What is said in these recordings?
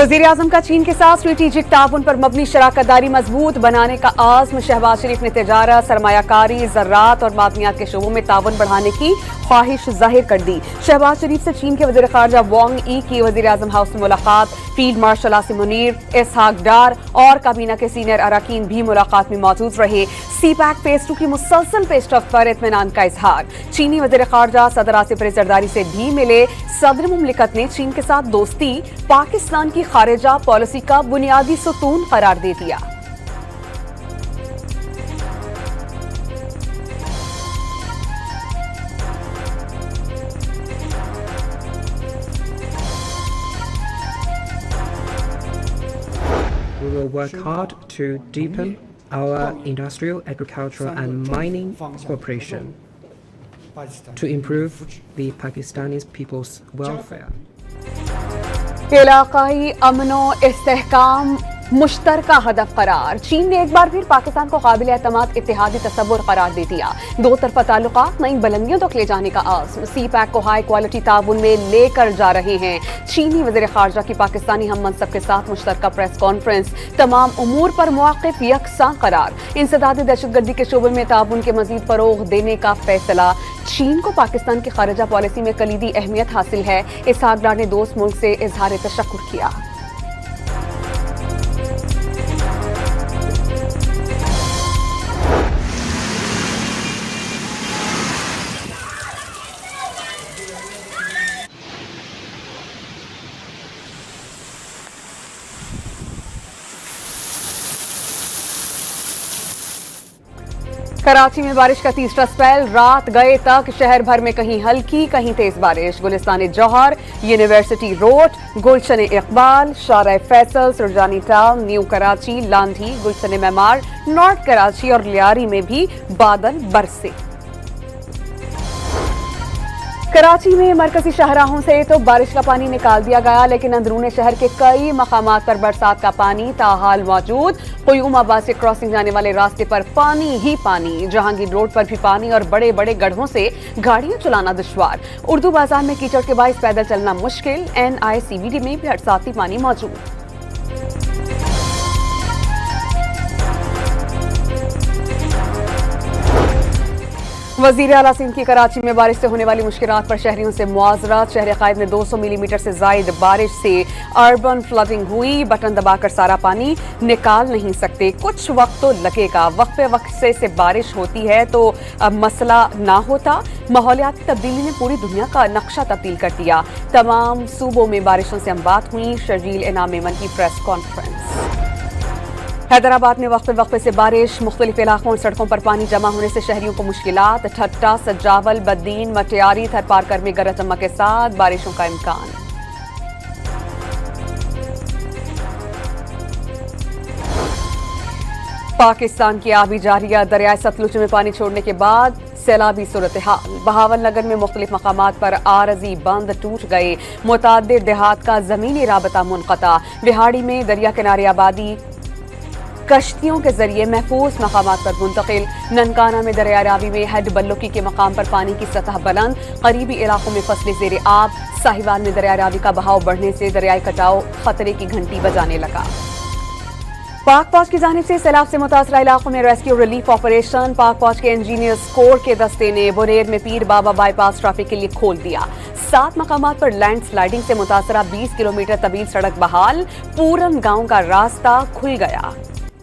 वज़ीर-ए-आज़म का चीन के साथ स्ट्रेटेजिक ताउन पर मबनी शराकत दारी मजबूत बनाने का आज़्म। शहबाज शरीफ ने तिजारत, सरमायाकारी, ज़राअत और मादनियात के शोबों में ताउन बढ़ाने की ख्वाहिश जाहिर कर दी। शहबाज शरीफ से चीन के वज़ीर ख़ारजा वांग यी की वज़ीर-ए-आज़म हाउस में मुलाकात। फील्ड मार्शल आसिम मुनीर, इसहाक डार और काबीना के सीनियर अरकान भी मुलाकात में मौजूद रहे। CPEC फेज 2 की मुसलसल पेशरफ्त पर इत्मीनान का इजहार। चीनी वज़ीर ख़ारजा सदर आसिफ अली ज़रदारी से भी मिले। सदर मुमलिकत ने चीन के साथ दोस्ती पाकिस्तान की खारिजा पॉलिसी का बुनियादी सुतून करार दे दिया। We will work hard to deepen our industrial, agricultural and mining cooperation to improve the Pakistani people's welfare. इलाकाई अमनो इस्तेहकाम मुश्तरका हदफ करार। चीन ने एक बार फिर पाकिस्तान को काबिल एतमाद इत्तेहादी तसव्वुर करार दे दिया। दो तरफा ताल्लुकात नई बुलंदियों तक ले जाने का आज़्म। CPEC को हाई क्वालिटी ताउन में लेकर जा रहे हैं। चीनी वज़ीर ख़ारजा की पाकिस्तानी हम मनसब के साथ मुश्तरका प्रेस कॉन्फ्रेंस। तमाम उमूर पर मुवाक़िफ़ यकसां करार। इंसदादी दहशतगर्दी के शोबे में ताउन के मज़ीद फ़रोग़ देने का फैसला। चीन को पाकिस्तान की खारिजा पॉलिसी में कलीदी अहमियत हासिल है। इसहाक डार ने दोस्त मुल्क से इजहार तशक्कुर किया। कराची में बारिश का तीसरा स्पेल। रात गए तक शहर भर में कहीं हल्की कहीं तेज बारिश। गुलिस्तान जौहर, यूनिवर्सिटी रोड, गुलशन इकबाल, शारा फैसल, सुरजानी टाउन, न्यू कराची, लांधी, गुलशन मेमार, नॉर्थ कराची और लियारी में भी बादल बरसे। कराची में मरकजी शाहराहों से तो बारिश का पानी निकाल दिया गया, लेकिन अंदरूनी शहर के कई मकामात पर बरसात का पानी ताहाल मौजूद। क़ुयूम आबाद से क्रॉसिंग जाने वाले रास्ते पर पानी ही पानी। जहांगीर रोड पर भी पानी और बड़े बड़े गड्ढों से गाड़ियां चलाना दुश्वार। उर्दू बाजार में कीचड़ के बाइस पैदल चलना मुश्किल। NICVD में भी बरसाती पानी मौजूद। वज़ीर आला सिंध की कराची में बारिश से होने वाली मुश्किलात पर शहरियों से मुआवजा। शहर क़ायद में 200 मिलीमीटर से ज़ायद बारिश से अर्बन फ्लडिंग हुई। बटन दबाकर सारा पानी निकाल नहीं सकते, कुछ वक्त तो लगेगा। वक्फे वक्फे से बारिश होती है तो मसला ना होता। माहौलियाती तब्दीली ने पूरी दुनिया का नक्शा तब्दील कर दिया। तमाम सूबों में बारिशों से अमवात हुई। शर्जील इनाम मेमन की प्रेस कॉन्फ्रेंस। हैदराबाद में वक्फे वक्फे से बारिश। मुख्तलिफ इलाकों और सड़कों पर पानी जमा होने से शहरियों को मुश्किलात। ठट्टा, सजावल, बद्दीन, मटियारी, थरपारकर में गरज चमक के साथ बारिशों का इम्कान। पाकिस्तान की आबी जारिया। दरियाए सतलुज में पानी छोड़ने के बाद सैलाबी सूरत हाल। बहावल नगर में मुख्तलिफ मकामात पर आरजी बंद टूट गए। मुतादिद देहात का जमीनी राबता मुनक़ता। बिहाड़ी में दरिया किनारे आबादी कश्तियों के जरिए महफूज मकामात पर मुंतकिल। ननकाना में दरिया रावी में हेड बल्लुकी के मकाम पर पानी की सतह बुलंद। करीबी इलाकों में फसलें ज़ेरे आब। साहिवाल में दरिया रावी का बहाव बढ़ने से दरियाई कटाव खतरे की घंटी बजाने लगा। पाक फौज की जानिब से सैलाब से मुतासरा इलाकों में रेस्क्यू रिलीफ ऑपरेशन। पाक फौज के इंजीनियर्स कोर के दस्ते ने बुनेर में पीर बाबा बाईपास ट्रैफिक के लिए खोल दिया। 7 मकामात पर लैंड स्लाइडिंग से मुतासरा 20 किलोमीटर तवील सड़क बहाल। पूरन गांव का रास्ता खुल गया।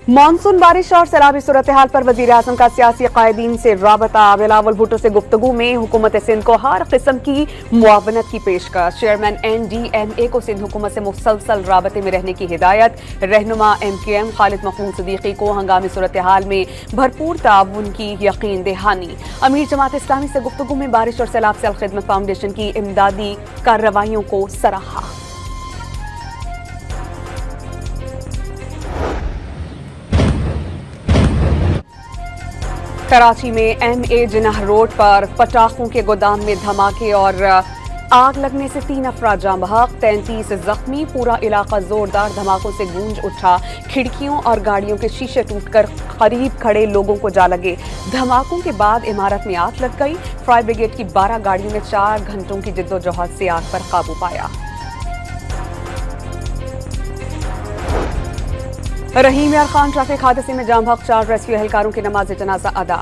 मानसून बारिश और सैलाबी सूरत हाल पर वज़ीर आज़म का सियासी कायदीन से राबता। बिलावल भुट्टो से गुफ्तगू में हुकूमत सिंध को हर किस्म की मुआवनत की पेशकश। चेयरमैन NDMA को सिंध हुकूमत से मुसलसल राबते में रहने की हिदायत। रहनुमा MQM खालिद मखदूम सिद्दीकी को हंगामी सूरत हाल में भरपूर ताउन की यकीन दहानी। अमीर जमात इस्लामी से गुफ्तगू में बारिश और सैलाब से अलखिदमत फाउंडेशन की इमदादी कार्रवाइयों को सराहा। कराची में MA जिनाह रोड पर पटाखों के गोदाम में धमाके और आग लगने से 3 अफराद जाँ बहक, 33 जख्मी। पूरा इलाका जोरदार धमाकों से गूंज उठा। खिड़कियों और गाड़ियों के शीशे टूटकर करीब खड़े लोगों को जा लगे। धमाकों के बाद इमारत में आग लग गई। फायर ब्रिगेड की 12 गाड़ियों ने 4 घंटों की जिद्दोजहद से आग पर काबू पाया। रहीम यार खान ट्रैफिक हादसे में जाम बहक, 4 रेस्क्यू एहलकारों की नमाज जनाजा अदा।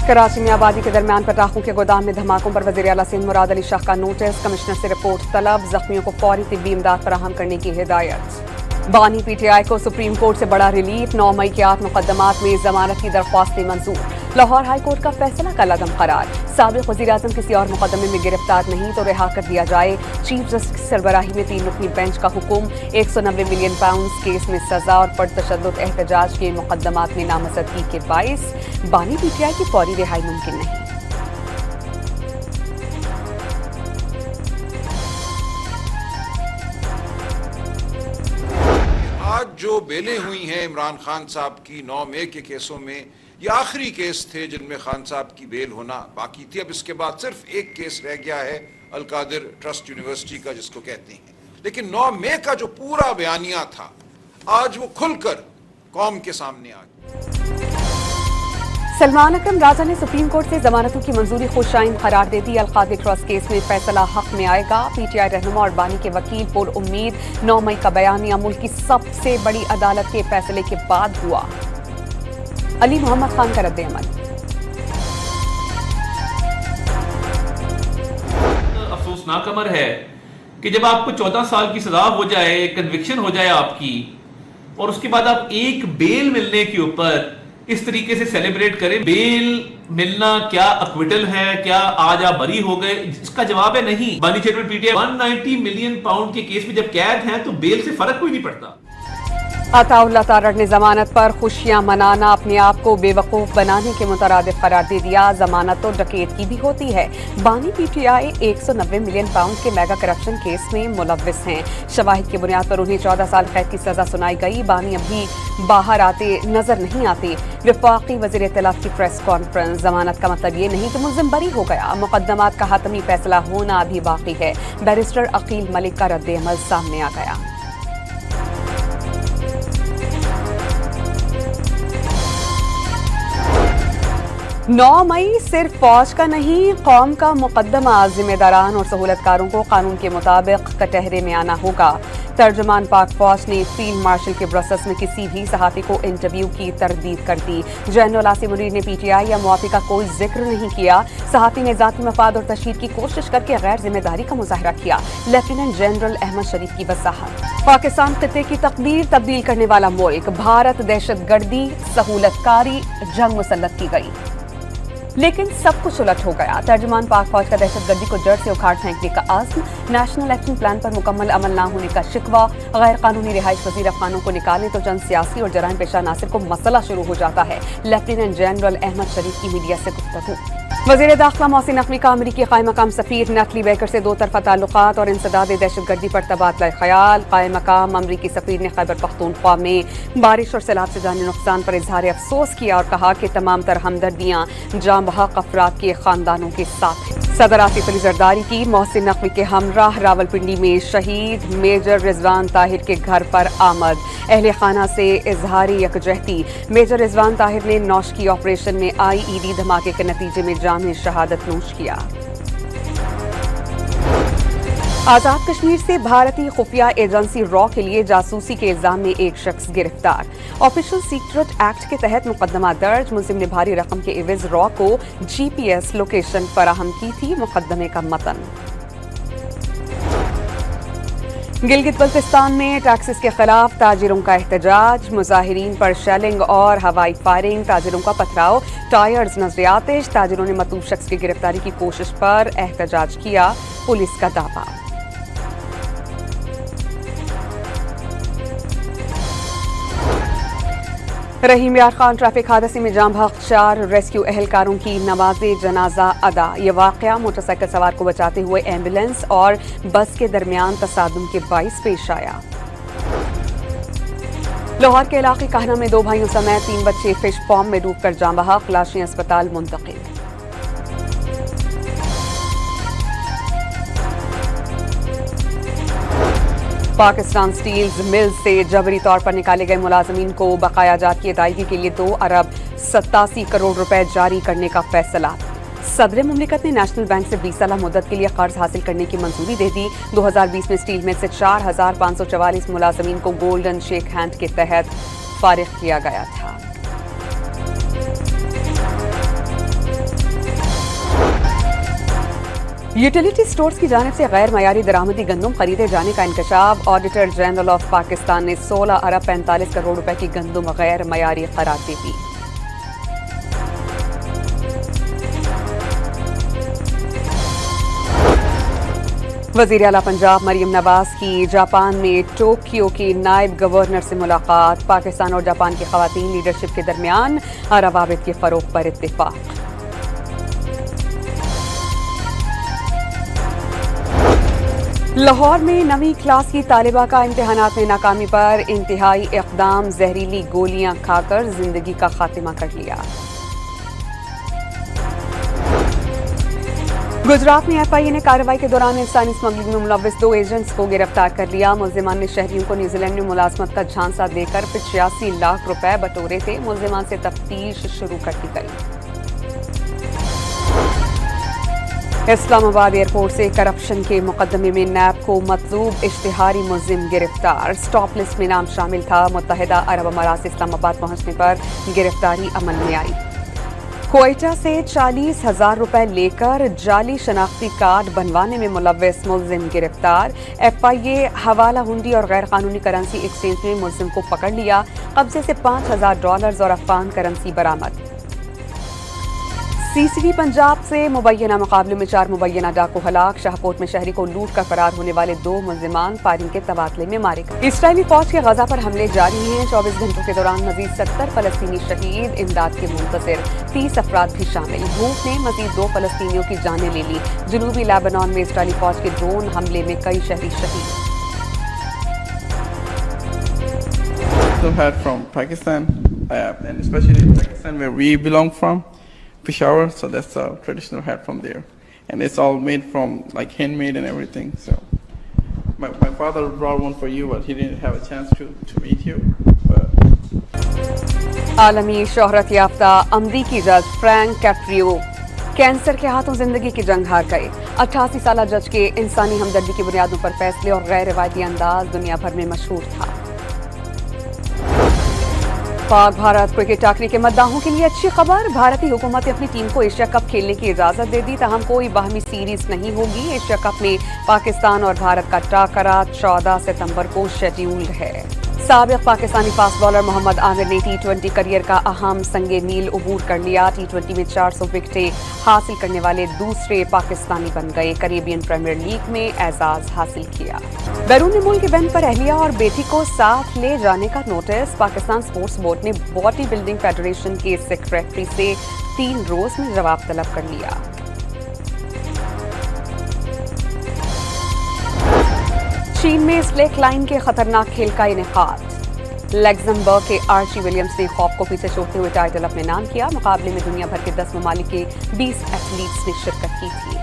कराची में आबादी के दरमियान पटाखों के गोदाम में धमाकों पर वज़ीर आला सिंध मुराद अली शाह का नोटिस, कमिश्नर से रिपोर्ट तलब, जख्मियों को फौरी तिब्बी इमदाद फराहम करने की हिदायत। बानी PTI को सुप्रीम कोर्ट से बड़ा रिलीफ, 9 मई के 8 मुकदमात में जमानत की दरख्वास्तें मंजूर। लाहौर हाई कोर्ट का फैसला का लगम करार, साबिक वज़ीर-ए-आज़म किसी और मुकदमे में गिरफ्तार नहीं तो रिहा कर दिया जाए। चीफ जस्टिस सरबराही में 3 रुकनी बेंच का हुक्म, 190 मिलियन पाउंड केस में सजा और पुरतशद्दुद एहतजाज के मुकदमात में नामजदगी के बाइस। बानी PTI की फौरी रिहाई मुमकिन नहीं। आज जो बेलें हुई हैं इमरान खान साहब की 9 मई के केसों में, ये आखिरी केस थे जिनमें खान साहब की बेल होना बाकी थी। अब इसके बाद सिर्फ एक केस रह गया है अलकादिर ट्रस्ट यूनिवर्सिटी का, जिसको कहते हैं। लेकिन 9 मई का जो पूरा बयानिया था, आज वो खुलकर कौम के सामने आ गया। सलमान अकरम राजा ने सुप्रीम कोर्ट से जमानतों की मंजूरी खुशाइन करार दे दी। अलकादिर ट्रस्ट केस में फैसला हक में आएगा। PTI रहनुमा और बानी के वकील पुर उम्मीद, 9 मई का बयानिया मुल्क की सबसे बड़ी अदालत के फैसले के बाद हुआ। अली मोहम्मद खान का रद्द-ए-अमल। अफसोसनाक अमर है कि जब आपको 14 साल की सजा हो जाए, कन्विक्शन हो जाए आपकी, और उसके बाद आप एक बेल मिलने के ऊपर इस तरीके से सेलिब्रेट करें। बेल मिलना क्या अक्विटल है, क्या आज आप बरी हो गए? इसका जवाब है नहीं। बानी चेयरमैन PTI 190 मिलियन पाउंड के केस में जब कैद हैं तो बेल से फर्क कोई नहीं पड़ता। अताउल्लाह तारड़ ने जमानत पर खुशियां मनाना अपने आप को बेवकूफ बनाने के मुतरादिफ करार दे दिया। जमानत तो डकैत की भी होती है। बानी PTI 190 मिलियन पाउंड के मेगा करप्शन केस में मुलव्विस हैं। शवाहिद की बुनियाद पर उन्हें 14 साल कैद की सजा सुनाई गई। बानी अभी बाहर आते नजर नहीं आते। वफाकी वज़ीर इत्तलाफ की प्रेस कॉन्फ्रेंस, जमानत का मतलब ये नहीं कि मुल्ज़िम बरी हो गया, मुकदमात का हतमी फैसला होना अभी बाकी है। बैरिस्टर अकील मलिक का रद्द-ए-अमल सामने आ गया। नौ मई सिर्फ फौज का नहीं, कौम का मुकदमा। जिम्मेदारान और सहूलतकारों को कानून के मुताबिक कटहरे में आना होगा। तर्जुमान पाक फौज ने फील्ड मार्शल के ब्रसल्स में किसी भी सहाफ़ी को इंटरव्यू की तरदीद कर दी। जनरल आसिम मुनीर ने PTI या मुआफ़ी का कोई जिक्र नहीं किया। सहाफ़ी ने ज़ाती मफाद और तशहीद की कोशिश करके गैर जिम्मेदारी का मुजाहरा किया। लेफ्टिनेंट जनरल अहमद शरीफ की वजाहत, पाकिस्तान खित्ते की तकदीर तब्दील करने वाला मुल्क, भारत दहशतगर्दी, सहूलतकारी, जंग मुसल्लत की गई, लेकिन सब कुछ उलट हो गया। तर्जुमान पाक फौज का दहशतगर्दी को जड़ से उखाड़ फेंकने का आज़्म, नेशनल एक्शन प्लान पर मुकम्मल अमल न होने का शिकवा, गैर कानूनी रिहाइश पजीर अफगानों को निकालें तो चंद सियासी और जराइम पेशा अनासिर को मसला शुरू हो जाता है। लेफ्टिनेंट जनरल अहमद शरीफ की मीडिया से गुफ्तगू। वज़ीर दाखिला मोहसिन नकवी का अमरीकी क़ायम मकाम सफ़ीर नटली बेकर से 2 तरफ़ा ताल्लुकात और इंसदाद दहशतगर्दी पर तबादला ख्याल। क़ायम मकाम अमरीकी सफ़ीर ने खैबर पख्तूनख्वा में बारिश और सैलाब से जानी नुकसान पर इजहार अफसोस किया और कहा कि तमाम तर हमदर्दियाँ जाँ बहक अफराद के ख़ानदानों के साथ हैं। सदर आसिफ अली जरदारी की मोहसिन नकवी के हमराह रावलपिंडी में शहीद मेजर रिजवान ताहिर के घर पर आमद। अहले खाना से इजहार यकजहती। मेजर रिजवान ताहिर ने नौशकी ऑपरेशन में IED धमाके के नतीजे में जाम शहादत नोश किया। आजाद कश्मीर से भारतीय खुफिया एजेंसी रॉ के लिए जासूसी के इल्जाम में एक शख्स गिरफ्तार। ऑफिशियल सीक्रेट एक्ट के तहत मुकदमा दर्ज। मुल्जिम ने भारी रकम के एवज रॉ को GPS लोकेशन फराहम की थी। मुकदमे का मतन। गिलगित बल्तिस्तान में टैक्सेस के खिलाफ ताजिरों का एहतजाज। मुजाहिरीन पर शेलिंग और हवाई फायरिंग, ताजिरों का पथराव, टायर्स नजर आतिश। ताजिरों ने मतलूब शख्स की गिरफ्तारी की कोशिश पर एहतजाज किया, पुलिस का दावा। रहीम यार खान ट्रैफिक हादसे में जाम बहक, 4 रेस्क्यू एहलकारों की नमाज़े जनाजा अदा। ये वाक़या मोटरसाइकिल सवार को बचाते हुए एम्बुलेंस और बस के दरमियान तसादुम के बाइस पेश आया। लाहौर के इलाके कहना में 2 भाइयों समेत 3 बच्चे फिश पॉन्ड में डूबकर जाम बहक, लाशें अस्पताल मुंतकिल। पाकिस्तान स्टील्स मिल से जबरी तौर पर निकाले गए मुलाजमीन को बकाया जात की अदायगी के लिए 2 अरब 87 करोड़ रुपए जारी करने का फैसला। सदर मुमलिकत ने नेशनल बैंक से 20 साल मुद्दत के लिए कर्ज हासिल करने की मंजूरी दे दी। 2020 में स्टील मिल से 4,544 मुलाजमीन को गोल्डन शेक हैंड के तहत फारिग किया गया था। यूटिलिटी स्टोर्स की जानिब से गैर मयारी दरामदी गंदम खरीदे जाने का इंकशाफ। ऑडिटर जनरल ऑफ पाकिस्तान ने 16 अरब 45 करोड़ रुपए की गंदम गैर मयारी करार दे दी। वज़ीर आला पंजाब मरियम नवाज की जापान में टोक्यो के नायब गवर्नर से मुलाकात। पाकिस्तान और जापान की ख़वातीन लीडरशिप के दरमियान रवाबित के फ़रोग़ पर इत्तिफ़ाक़। लाहौर में 9वीं क्लास की तालिबा का इम्तिहानात में नाकामी पर इंतहाई इक़दाम, जहरीली गोलियां खाकर जिंदगी का खात्मा कर लिया। गुजरात में एफआईए ने कार्रवाई के दौरान इंसानी स्मगलिंग में मुलव्विस 2 एजेंट्स को गिरफ्तार कर लिया। मुल्जिमान ने शहरियों को न्यूजीलैंड में मुलाजमत का झांसा देकर 85 लाख रुपए बटोरे थे। मुल्जिमान से तफ्तीश शुरू कर दी गई। इस्लामाबाद एयरपोर्ट से करप्शन के मुकदमे में नैब को मतलूब इश्तिहारी मुलजिम गिरफ्तार। स्टॉप लिस्ट में नाम शामिल था। मुत्तहिदा अरब अमारात से इस्लामाबाद पहुंचने पर गिरफ्तारी अमल में आई। क्वेटा से 40,000 रुपए लेकर जाली शनाख्ती कार्ड बनवाने में मुलव्विस मुलजिम गिरफ्तार। एफआईए हवाला हुंडी और गैर कानूनी करेंसी एक्सचेंज में मुलजिम को पकड़ लिया। कब्जे से $5,000 और अफगान करेंसी बरामद। सीसीडी पंजाब से मुबैना मुकाबले में 4 मुबैना डाकू हलाक। शाहकोट में शहरी को लूट कर फरार होने वाले 2 मुल्जिमान फायरिंग के तबादले में मारे गए। इस्राइली फौज के गजा पर हमले जारी हैं। 24 घंटों के दौरान मजीद 70 फलस्तीनी शहीद, इमदाद के मुंतज़िर 30 अफराद भी शामिल। भूख ने मजीद 2 फलस्तीनियों की जानें ले ली। जनूबी लेबनान में इस्राइली फौज के ड्रोन हमले में कई शहरी शहीद। From Pakistan, and especially Pakistan where we belong from, Peshawar, so that's a traditional hat from there, and it's all made from like handmade and everything. So my father brought one for you, but he didn't have a chance to meet you. आलमी शोहरत याफ्ता अमरीकी जज Frank Caprio cancer के हाथों जिंदगी की जंग हार गए। 88 साला जज के इंसानी हमदर्दी की बुनियादों पर फैसले और गैर रिवायती अंदाज दुनिया भर में मशहूर था। पाक भारत क्रिकेट टाकरे के मद्दाहों के लिए अच्छी खबर। भारतीय हुकूमत ने अपनी टीम को एशिया कप खेलने की इजाजत दे दी। ताहम कोई बाहमी सीरीज नहीं होगी। एशिया कप में पाकिस्तान और भारत का टाकरा 14 सितंबर को शेड्यूल्ड है। साबिक पाकिस्तानी फास्ट बॉलर मोहम्मद आमिर ने T20 करियर का अहम संगे मील उबूर कर लिया। T20 में 400 विकेटें हासिल करने वाले दूसरे पाकिस्तानी बन गए। कैरेबियन प्रीमियर लीग में एजाज हासिल किया। बैरून मुल्क इवेंट पर अहलिया और बेटी को साथ ले जाने का नोटिस। पाकिस्तान स्पोर्ट्स बोर्ड ने बॉडी बिल्डिंग फेडरेशन के सेक्रेटरी से 3 रोज में जवाब तलब कर लिया। चीन में स्लेक लाइन के खतरनाक खेल का इनेकाद। लग्जमबर्ग के आर्ची विलियम्स ने खौफ को पीछे छोड़ते हुए टाइटल अपने नाम किया। मुकाबले में दुनिया भर के 10 ममालिक के 20 एथलीट्स ने शिरकत की थी।